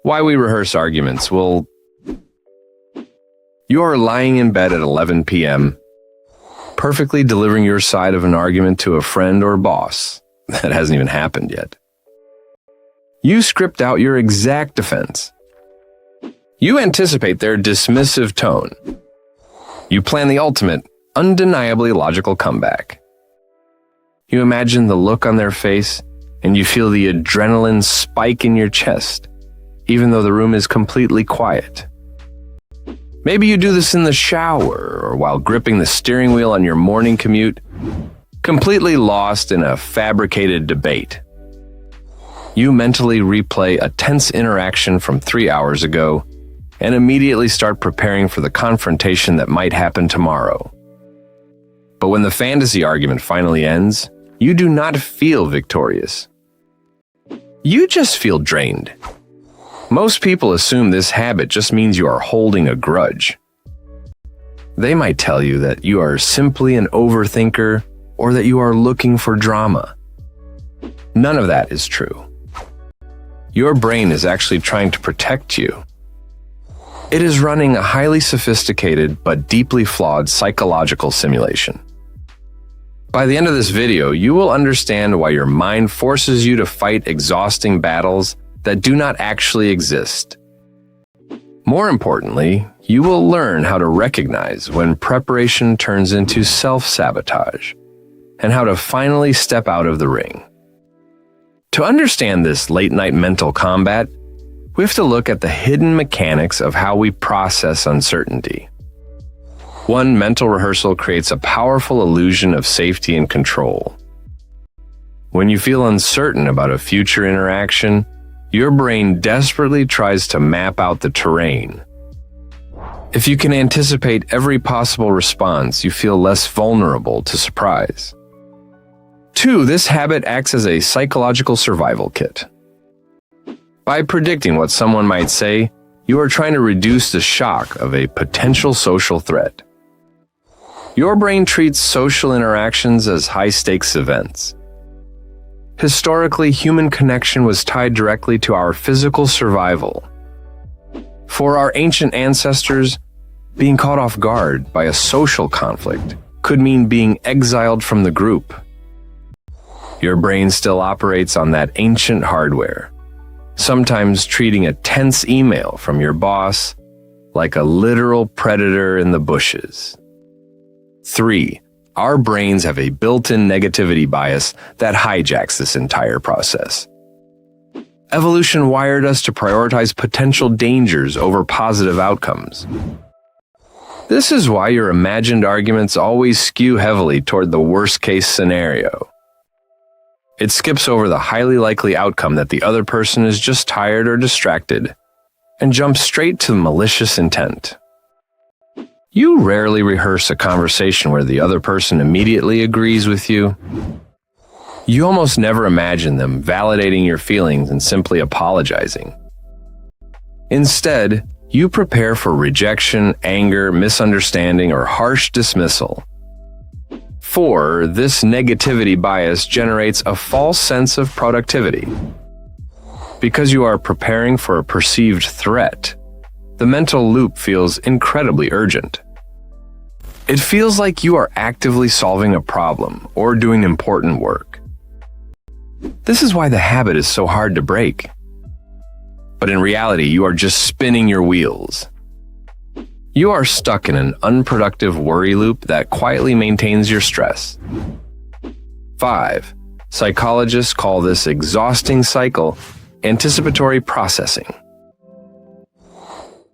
Why we rehearse arguments? Well, you are lying in bed at 11 p.m., perfectly delivering your side of an argument to a friend or boss that hasn't even happened yet. You script out your exact defense. You anticipate their dismissive tone. You plan the ultimate, undeniably logical comeback. You imagine the look on their face, and you feel the adrenaline spike in your chest, even though the room is completely quiet. Maybe you do this in the shower or while gripping the steering wheel on your morning commute, completely lost in a fabricated debate. You mentally replay a tense interaction from 3 hours ago and immediately start preparing for the confrontation that might happen tomorrow. But when the fantasy argument finally ends, you do not feel victorious. You just feel drained. Most people assume this habit just means you are holding a grudge. They might tell you that you are simply an overthinker or that you are looking for drama. None of that is true. Your brain is actually trying to protect you. It is running a highly sophisticated but deeply flawed psychological simulation. By the end of this video, you will understand why your mind forces you to fight exhausting battles that do not actually exist. More importantly, you will learn how to recognize when preparation turns into self-sabotage and how to finally step out of the ring. To understand this late-night mental combat, we have to look at the hidden mechanics of how we process uncertainty. One mental rehearsal creates a powerful illusion of safety and control. When you feel uncertain about a future interaction, your brain desperately tries to map out the terrain. If you can anticipate every possible response, you feel less vulnerable to surprise. 2, this habit acts as a psychological survival kit. By predicting what someone might say, you are trying to reduce the shock of a potential social threat. Your brain treats social interactions as high-stakes events. Historically, human connection was tied directly to our physical survival. For our ancient ancestors, being caught off guard by a social conflict could mean being exiled from the group. Your brain still operates on that ancient hardware, sometimes treating a tense email from your boss like a literal predator in the bushes. 3, our brains have a built-in negativity bias that hijacks this entire process. Evolution wired us to prioritize potential dangers over positive outcomes. This is why your imagined arguments always skew heavily toward the worst-case scenario. It skips over the highly likely outcome that the other person is just tired or distracted, and jumps straight to malicious intent. You rarely rehearse a conversation where the other person immediately agrees with you. You almost never imagine them validating your feelings and simply apologizing. Instead, you prepare for rejection, anger, misunderstanding, or harsh dismissal. 4, this negativity bias generates a false sense of productivity. Because you are preparing for a perceived threat, the mental loop feels incredibly urgent. It feels like you are actively solving a problem or doing important work. This is why the habit is so hard to break. But in reality, you are just spinning your wheels. You are stuck in an unproductive worry loop that quietly maintains your stress. 5, psychologists call this exhausting cycle anticipatory processing.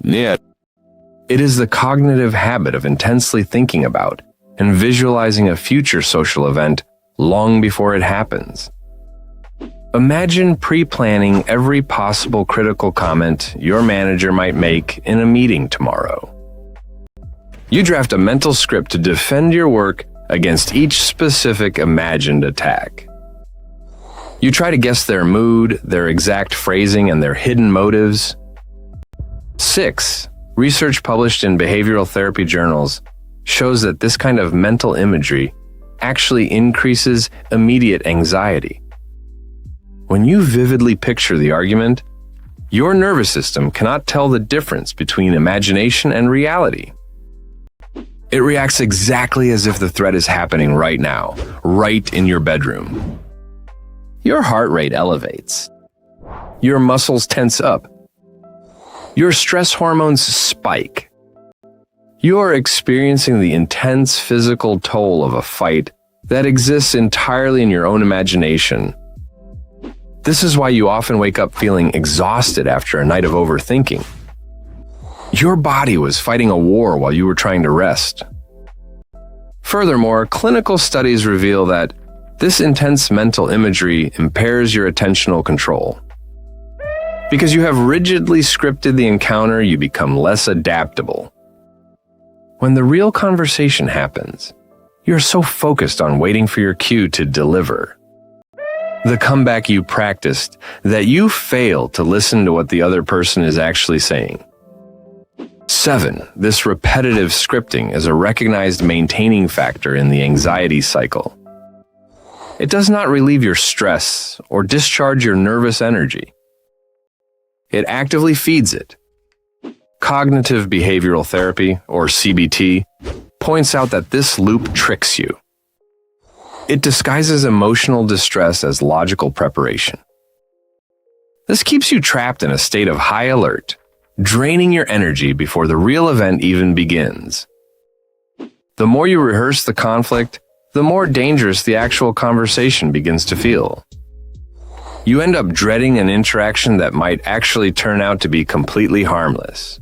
It is the cognitive habit of intensely thinking about and visualizing a future social event long before it happens. Imagine pre-planning every possible critical comment your manager might make in a meeting tomorrow. You draft a mental script to defend your work against each specific imagined attack. You try to guess their mood, their exact phrasing, and their hidden motives. 6, research published in behavioral therapy journals shows that this kind of mental imagery actually increases immediate anxiety. When you vividly picture the argument, Your nervous system cannot tell the difference between imagination and reality. It reacts exactly as if the threat is happening right now, right in your bedroom. Your heart rate elevates. Your muscles tense up. Your stress hormones spike. You are experiencing the intense physical toll of a fight that exists entirely in your own imagination. This is why you often wake up feeling exhausted after a night of overthinking. Your body was fighting a war while you were trying to rest. Furthermore, clinical studies reveal that this intense mental imagery impairs your attentional control. Because you have rigidly scripted the encounter, you become less adaptable. When the real conversation happens, you're so focused on waiting for your cue to deliver the comeback you practiced that you fail to listen to what the other person is actually saying. 7. This repetitive scripting is a recognized maintaining factor in the anxiety cycle. It does not relieve your stress or discharge your nervous energy. It actively feeds it. Cognitive behavioral therapy, or CBT, points out that this loop tricks you. It disguises emotional distress as logical preparation. This keeps you trapped in a state of high alert, draining your energy before the real event even begins. The more you rehearse the conflict, the more dangerous the actual conversation begins to feel. You end up dreading an interaction that might actually turn out to be completely harmless.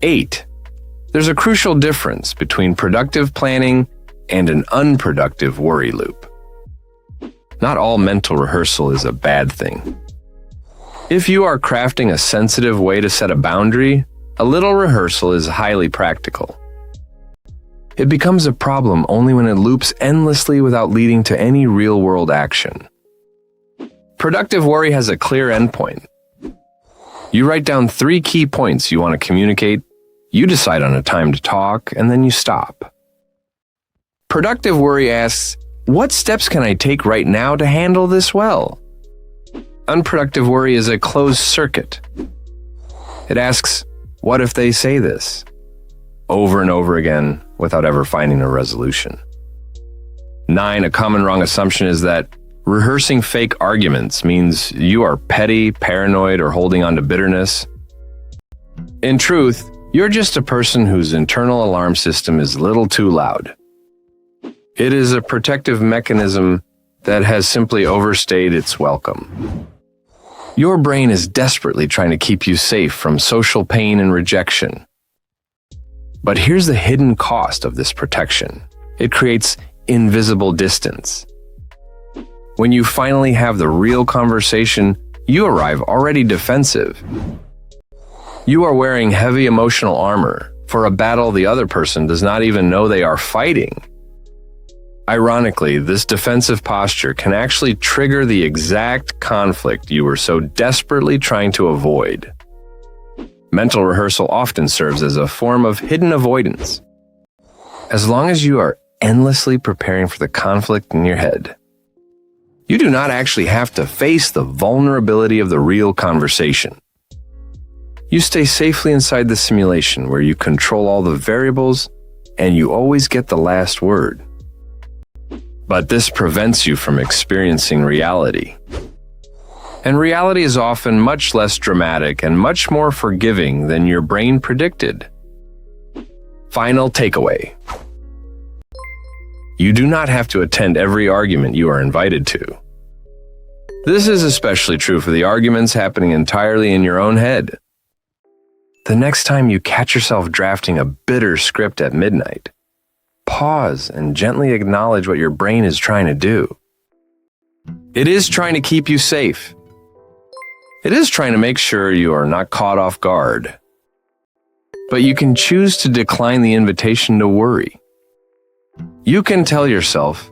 8. There's a crucial difference between productive planning and an unproductive worry loop. Not all mental rehearsal is a bad thing. If you are crafting a sensitive way to set a boundary, a little rehearsal is highly practical. It becomes a problem only when it loops endlessly without leading to any real-world action. Productive worry has a clear endpoint. You write down 3 key points you want to communicate, you decide on a time to talk, and then you stop. Productive worry asks, what steps can I take right now to handle this well? Unproductive worry is a closed circuit. It asks, what if they say this? Over and over again without ever finding a resolution. 9. A common wrong assumption is that rehearsing fake arguments means you are petty, paranoid, or holding on to bitterness. In truth, you're just a person whose internal alarm system is a little too loud. It is a protective mechanism that has simply overstayed its welcome. Your brain is desperately trying to keep you safe from social pain and rejection. But here's the hidden cost of this protection. It creates invisible distance. When you finally have the real conversation, you arrive already defensive. You are wearing heavy emotional armor for a battle the other person does not even know they are fighting. Ironically, this defensive posture can actually trigger the exact conflict you were so desperately trying to avoid. Mental rehearsal often serves as a form of hidden avoidance. As long as you are endlessly preparing for the conflict in your head, you do not actually have to face the vulnerability of the real conversation. You stay safely inside the simulation where you control all the variables and you always get the last word. But this prevents you from experiencing reality. And reality is often much less dramatic and much more forgiving than your brain predicted. Final takeaway. You do not have to attend every argument you are invited to. This is especially true for the arguments happening entirely in your own head. The next time you catch yourself drafting a bitter script at midnight, pause and gently acknowledge what your brain is trying to do. It is trying to keep you safe. It is trying to make sure you are not caught off guard. But you can choose to decline the invitation to worry. You can tell yourself,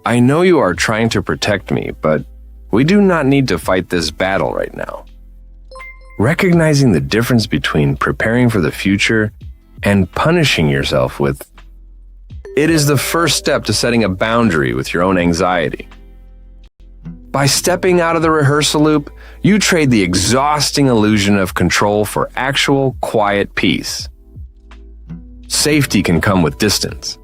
I know you are trying to protect me, but we do not need to fight this battle right now. Recognizing the difference between preparing for the future and punishing yourself with it is the first step to setting a boundary with your own anxiety. By stepping out of the rehearsal loop, you trade the exhausting illusion of control for actual, quiet peace. Safety can come with distance.